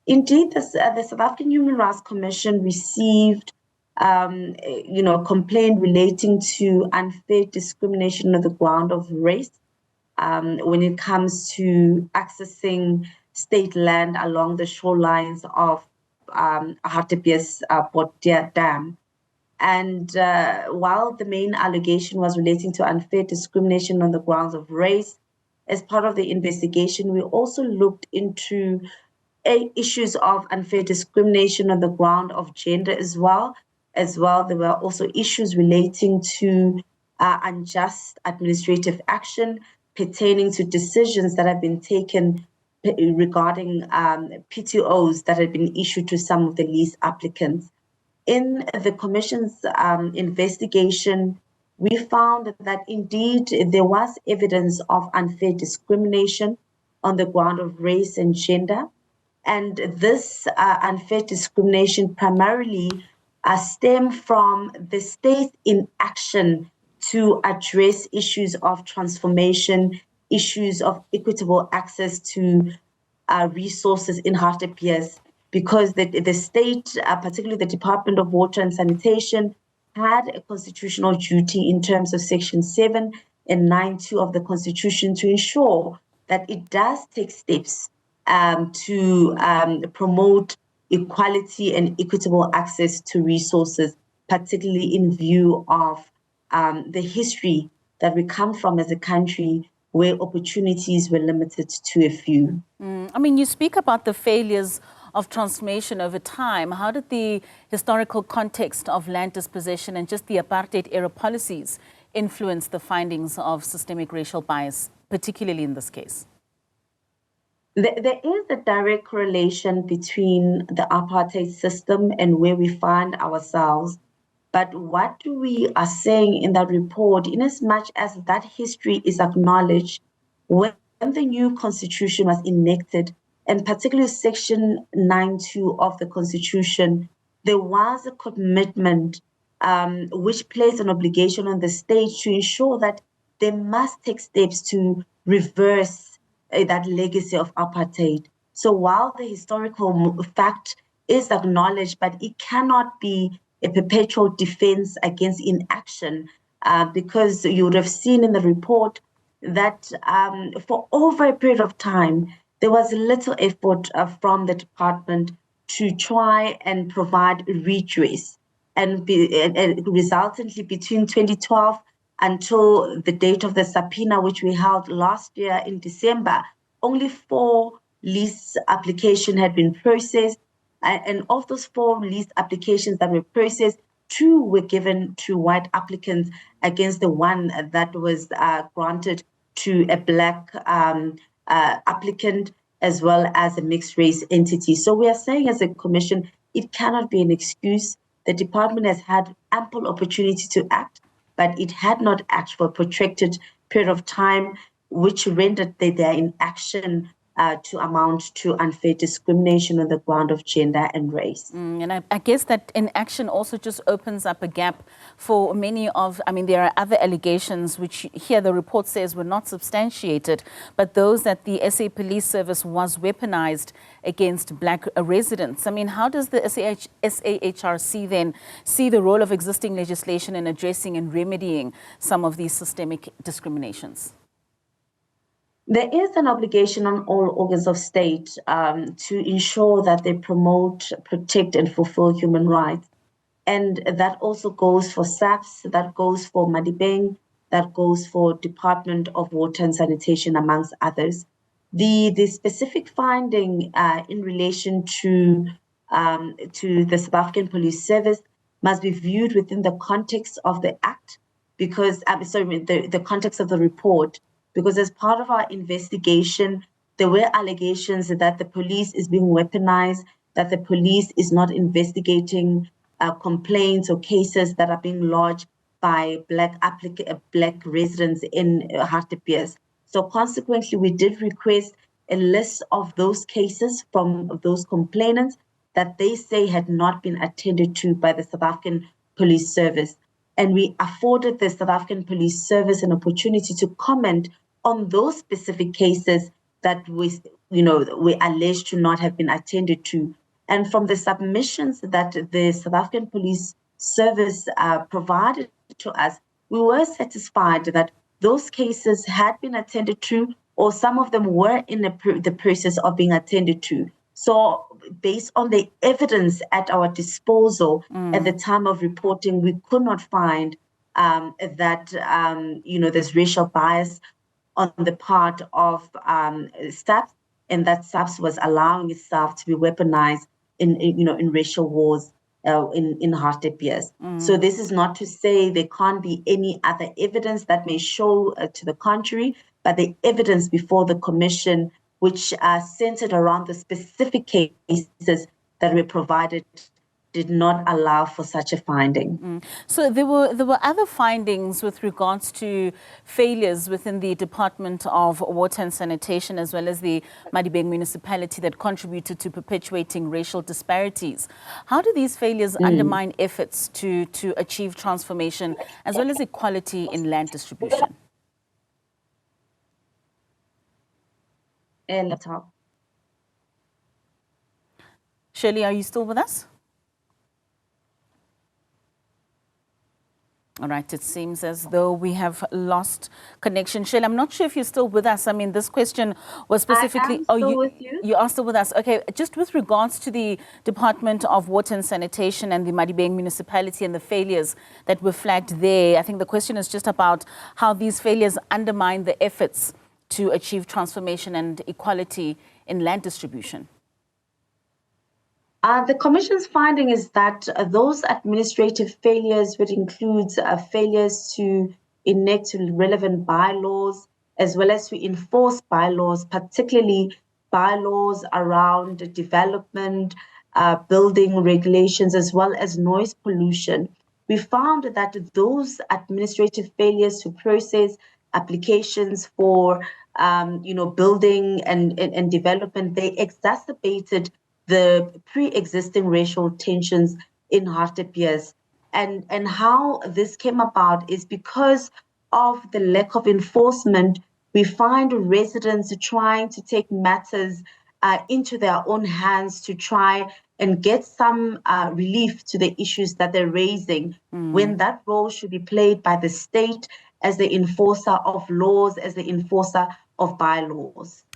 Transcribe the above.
Indeed, the South African Human Rights Commission received, complaint relating to unfair discrimination on the ground of race when it comes to accessing state land along the shorelines of Hartbeespoort Dam. And while the main allegation was relating to unfair discrimination on the grounds of race, as part of the investigation, we also looked into issues of unfair discrimination on the ground of gender as well. There were also issues relating to unjust administrative action pertaining to decisions that have been taken regarding PTOs that had been issued to some of the lease applicants. In the Commission's investigation, we found that indeed there was evidence of unfair discrimination on the ground of race and gender. And this unfair discrimination primarily stemmed from the state's inaction to address issues of transformation, issues of equitable access to resources in Hartbeespoort, because the state, particularly the Department of Water and Sanitation, had a constitutional duty in terms of Section 7 and 9.2 of the Constitution to ensure that it does take steps to promote equality and equitable access to resources, particularly in view of the history that we come from as a country where opportunities were limited to a few. I mean, you speak about the failures of transformation over time. How did the historical context of land dispossession and just the apartheid-era policies influence the findings of systemic racial bias, particularly in this case? There is a direct correlation between the apartheid system and where we find ourselves. But what we are saying in that report, in as much as that history is acknowledged, when the new constitution was enacted, and particularly Section 9.2 of the Constitution, there was a commitment which placed an obligation on the state to ensure that they must take steps to reverse that legacy of apartheid. So while the historical fact is acknowledged, but it cannot be a perpetual defense against inaction, because you would have seen in the report that for over a period of time, there was little effort from the department to try and provide redress. And resultantly, between 2012 until the date of the subpoena, which we held last year in December, only 4 lease applications had been processed. And of those 4 lease applications that were processed, 2 were given to white applicants against the one that was granted to a black applicant, as well as a mixed race entity. So we are saying as a commission, it cannot be an excuse. The department has had ample opportunity to act, but it had not acted for a protracted period of time, which rendered their inaction to amount to unfair discrimination on the ground of gender and race. And I guess that inaction also just opens up a gap for many of, there are other allegations which here the report says were not substantiated, but those that the SA Police Service was weaponized against black residents. How does the SAHRC then see the role of existing legislation in addressing and remedying some of these systemic discriminations? There is an obligation on all organs of state to ensure that they promote, protect, and fulfill human rights. And that also goes for SAPS, that goes for Madibeng, that goes for Department of Water and Sanitation, amongst others. The specific finding in relation to the South African Police Service must be viewed within the context of the Act, because, the context of the report, because as part of our investigation, there were allegations that the police is being weaponized, that the police is not investigating complaints or cases that are being lodged by black residents in Hartbeespoort. So consequently, we did request a list of those cases from those complainants that they say had not been attended to by the South African Police Service. And we afforded the South African Police Service an opportunity to comment on those specific cases that were alleged to not have been attended to. And from the submissions that the South African Police Service provided to us, we were satisfied that those cases had been attended to, or some of them were in the process of being attended to. So based on the evidence at our disposal at the time of reporting, we could not find that there's racial bias on the part of SAPS, and that SAPS was allowing itself to be weaponized in racial wars in Hartbeespoort. So this is not to say there can't be any other evidence that may show to the contrary, but the evidence before the commission, which centered around the specific cases that were provided, did not allow for such a finding. So there were other findings with regards to failures within the Department of Water and Sanitation, as well as the Madibeng municipality, that contributed to perpetuating racial disparities. How do these failures undermine efforts to achieve transformation as well as equality in land distribution? Shirley, are you still with us? All right, it seems as though we have lost connection. Shirley, I'm not sure if you're still with us. I mean, this question was specifically... I am still with you. You are still with us. Okay, just with regards to the Department of Water and Sanitation and the Madibeng municipality and the failures that were flagged there, I think the question is just about how these failures undermine the efforts to achieve transformation and equality in land distribution. The Commission's finding is that those administrative failures, which includes failures to enact relevant bylaws, as well as to enforce bylaws, particularly bylaws around development, building regulations, as well as noise pollution. We found that those administrative failures to process applications for building and development, they exacerbated the pre-existing racial tensions in Hartbeespoort. And how this came about is because of the lack of enforcement. We find residents trying to take matters into their own hands to try and get some relief to the issues that they're raising, when that role should be played by the state as the enforcer of laws, as the enforcer of bylaws.